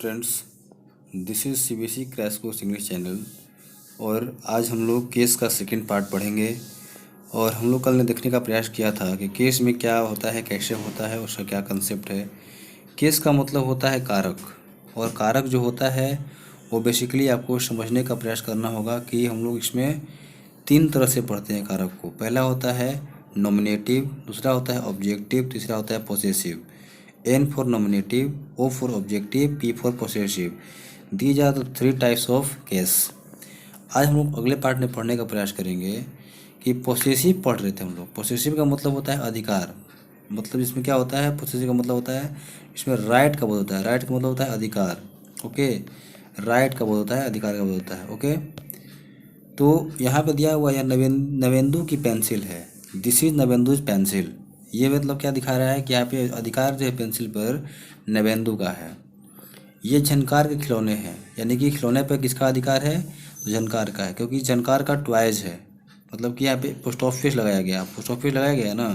Friends, this is CBSE crash course English channel. और आज हम लोग केस का सेकंड पार्ट पढ़ेंगे। और हम लोग कल ने देखने का प्रयास किया था कि केस में क्या होता है, कैसे होता है, उसका क्या कंसेप्ट है। केस का मतलब होता है कारक, और कारक जो होता है वो बेसिकली आपको समझने का प्रयास करना होगा कि हम लोग इसमें तीन तरह से पढ़ते हैं कारक को। पहला होता है नॉमिनेटिव, दूसरा होता है ऑब्जेक्टिव, तीसरा होता है possessive. N for nominative, O for objective, P for possessive. These are the three types of case. आज हम लोग अगले पार्ट में पढ़ने का प्रयास करेंगे कि पोसेसिव पढ़ रहे थे हम लोग। पोसेसिव का मतलब होता है अधिकार, मतलब इसमें क्या होता है, पोसेसिव का मतलब होता है इसमें राइट का बोध होता है। राइट का मतलब होता है अधिकार, ओके। राइट का बोध होता है, अधिकार का बोध होता है, ओके। तो यहाँ पे दिया हुआ यह नवेंदु की पेंसिल है। This is Navendu's pencil. ये मतलब क्या दिखा रहा है कि यहाँ पे अधिकार जो है पेंसिल पर नवेंदु का है। ये झनकार के खिलौने हैं, यानी कि खिलौने पर किसका अधिकार है, तो झनकार का है, क्योंकि झनकार का ट्वाइज है। मतलब कि यहाँ पे पोस्ट ऑफिस लगाया गया, पोस्ट ऑफिस लगाया गया ना।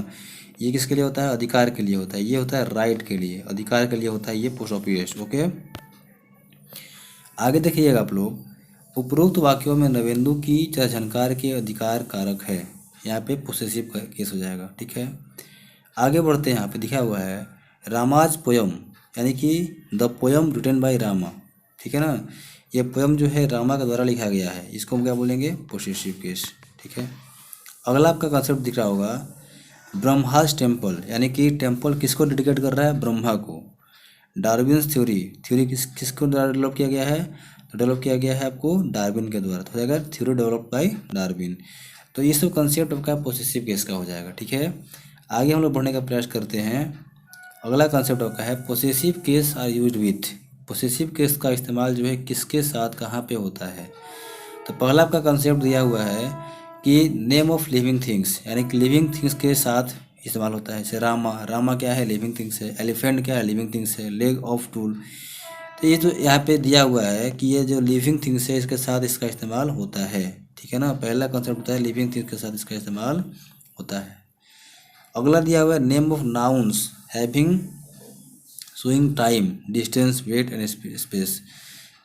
ये किसके लिए होता है, अधिकार के लिए होता है। ये होता है राइट के लिए, अधिकार के लिए होता है ये पोस्ट ऑफिस, ओके। आगे देखिएगा आप लोग, उपरोक्त वाक्यों में नवेंदु की चाहे झनकार के अधिकार कारक है। यहाँ पे पोसेसिव का केस हो जाएगा, ठीक है। आगे बढ़ते हैं। यहाँ पे दिखा हुआ है रामाज पोयम, यानी कि the poem written by Rama, ठीक है ना। ये पोयम जो है रामा के द्वारा लिखा गया है, इसको हम क्या बोलेंगे, पोसेसिव केस, ठीक है। अगला आपका कंसेप्ट दिख रहा होगा ब्रह्माज टेम्पल, यानी कि टेम्पल किसको डेडिकेट कर रहा है, ब्रह्मा को। डार्विन्स थ्योरी, थ्योरी किसको द्वारा डेवलप किया गया है, तो डेवलप किया गया है आपको डार्विन के द्वारा। तो हो जाएगा थ्योरी डेवलप बाय डार्विन। तो ये सब कंसेप्ट आपका पोसेसिव केस का हो जाएगा, ठीक है। आगे हम लोग बढ़ने का प्रयास करते हैं। अगला कंसेप्ट आपका है possessive case are used with. Possessive case का इस्तेमाल जो है किसके साथ कहाँ पे होता है। तो पहला आपका कंसेप्ट दिया हुआ है कि नेम ऑफ लिविंग थिंग्स, यानी कि लिविंग थिंग्स के साथ इस्तेमाल होता है। जैसे रामा, रामा क्या है, लिविंग थिंग्स है। एलिफेंट क्या है, लिविंग थिंग्स है। लेग ऑफ टूल, तो ये जो यहाँ पे दिया हुआ है कि ये जो लिविंग थिंग्स है इसके साथ इसका इस्तेमाल होता है, ठीक है ना। पहला कंसेप्ट होता है लिविंग थिंग्स के साथ इसका इस्तेमाल होता है। अगला दिया हुआ है name of nouns having showing time, distance, weight and space.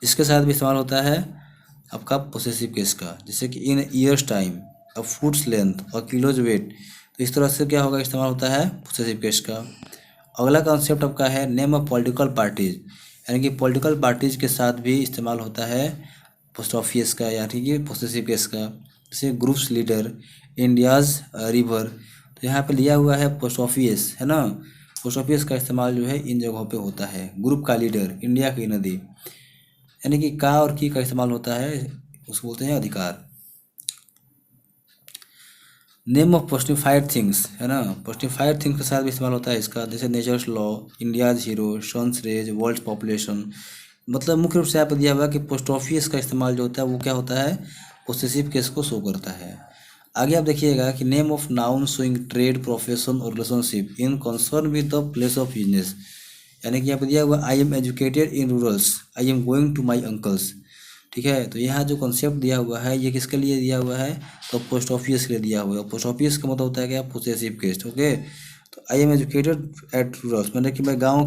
इसके साथ भी इस्तेमाल होता है आपका पोसेसिव केस का, जैसे कि इन ईयर्स टाइम, अ फुट्स लेंथ और किलोज वेट। तो इस तरह से क्या होगा, इस्तेमाल होता है पोसेसिव केस का। अगला कॉन्सेप्ट आपका है नेम ऑफ पॉलिटिकल पार्टीज, यानी कि पॉलिटिकल पार्टीज के साथ भी इस्तेमाल होता है पोस्ट ऑफिस का, यानी कि पोसेसिव केस का। जैसे ग्रुप्स लीडर, इंडियाज रिवर, तो यहाँ पे लिया हुआ है पोस्ट ऑफिस, है ना। पोस्ट ऑफिस का इस्तेमाल जो है इन जगहों पे होता है। ग्रुप का लीडर, इंडिया की नदी, यानी कि का और की का इस्तेमाल होता है, उसको बोलते हैं अधिकार। नेम ऑफ पोस्टिफाइड थिंग्स, है ना। पोस्टिफाइड थिंग्स के साथ भी इस्तेमाल होता है इसका, जैसे nature's law, India's hero, sun's rays, world population. मतलब मुख्य रूप से यहाँ पर दिया हुआ कि पोस्ट ऑफिस का इस्तेमाल जो होता है वो क्या होता है, पोसेसिव केस को शो करता है। आगे आप देखिएगा कि name of noun showing trade, profession और relationship in concern with the place of business, यानी कि यहाँ पर दिया हुआ I am educated in rurals, I am going to my uncles, ठीक है। तो यहाँ जो कॉन्सेप्ट दिया हुआ है ये किसके लिए दिया हुआ है, तो पोस्ट ऑफिस के लिए दिया हुआ है। पोस्ट ऑफिस का मतलब होता है क्या, पोसेसिव केस, ओके। तो I am educated at rurals, मैंने कि मैं गाँव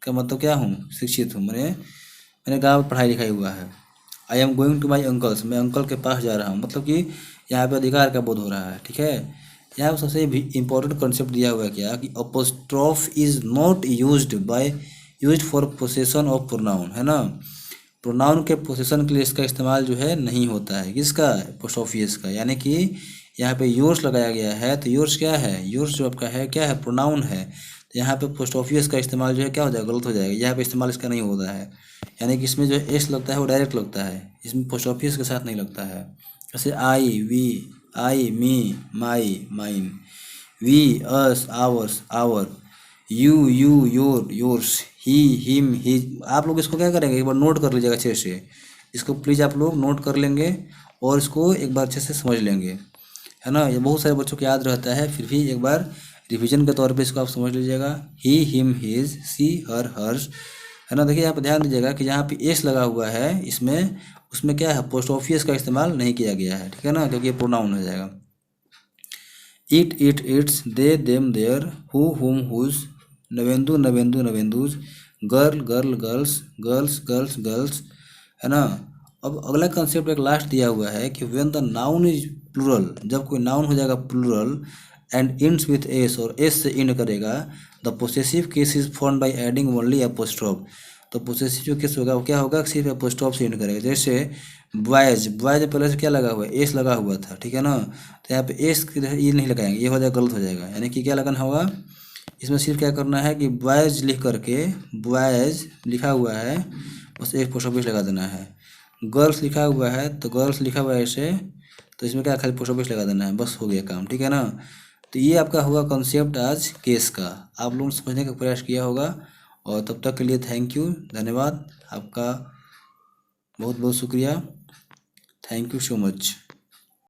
का मतलब क्या हूँ, शिक्षित हूँ, मैंने गाँव में पढ़ाई लिखाई हुआ है। I am going to my uncle's, मैं अंकल के पास जा रहा हूँ, मतलब कि यहाँ पे अधिकार का बोध हो रहा है, ठीक है। यहाँ पर सबसे इम्पोर्टेंट कॉन्सेप्ट दिया हुआ है क्या, कि apostrophe is not used for possession of pronoun, है ना। प्रोनाउन के पोसेशन के लिए इसका इस्तेमाल जो है नहीं होता है, किसका, पोस्ट ऑफिस का। यानी कि यहाँ पे योर्स लगाया गया है, तो योर्स क्या है, योर्स जो आपका है क्या है, प्रोनाउन है। तो यहाँ पे पोस्ट ऑफिस का इस्तेमाल जो है क्या हो जाएगा, गलत हो जाएगा। यहाँ पे इस्तेमाल इसका नहीं होता है, यानी कि इसमें जो एस लगता है वो डायरेक्ट लगता है, इसमें पोस्ट ऑफिस के साथ नहीं लगता है। जैसे I, we, I, me, my, mine, we, us, ours, our, you, your, yours, he, him, his. आप लोग इसको क्या करेंगे, एक बार नोट कर लीजिएगा अच्छे से। इसको प्लीज़ आप लोग नोट कर लेंगे और इसको एक बार अच्छे से समझ लेंगे, है ना। ये बहुत सारे बच्चों को याद रहता है, फिर भी एक बार रिवीजन के तौर पे इसको आप समझ लीजिएगा। ही, हिम, हिज, सी, हर, हर्ष, है ना। देखिए यहाँ पे ध्यान दीजिएगा कि जहाँ पे एस लगा हुआ है इसमें, उसमें क्या है, पोस्ट ऑफिस का इस्तेमाल नहीं किया गया है, ठीक है ना, क्योंकि ये प्रोनाउन हो जाएगा। It, it, its, they, them, their, who, whom, whose, Navendu, Navendu, Navendu's, girl girl girls, girls girls girls, है ना। अब अगला कंसेप्ट एक लास्ट दिया हुआ है कि when the noun is plural, जब कोई नाउन हो जाएगा plural and ends with S और एस से इंड करेगा, the possessive case is form by adding only apostrophe. तो पोसेसिव जो केस होगा वो क्या होगा, सिर्फ एपोस्ट्रोफ से इंड करेगा। जैसे बॉयज, बॉयज पहले से क्या लगा हुआ है, एस लगा हुआ था, ठीक है ना। तो यहाँ पे एस ये नहीं लगाएंगे, ये हो जाएगा गलत हो जाएगा, यानी कि क्या लगाना होगा, इसमें सिर्फ क्या करना है कि बॉयज लिख करके, बॉयज लिखा हुआ है बस एक पोस्ट ऑफिस लगा देना है। गर्ल्स लिखा हुआ है तो गर्ल्स लिखा हुआ है ऐसे, तो इसमें क्या खाली पोस्ट ऑफिस लगा देना है, बस हो गया काम, ठीक है ना। तो ये आपका हुआ कॉन्सेप्ट आज केस का, आप लोगों ने समझने का प्रयास किया होगा। और तब तक के लिए थैंक यू, धन्यवाद आपका, बहुत बहुत शुक्रिया, थैंक यू सो मच।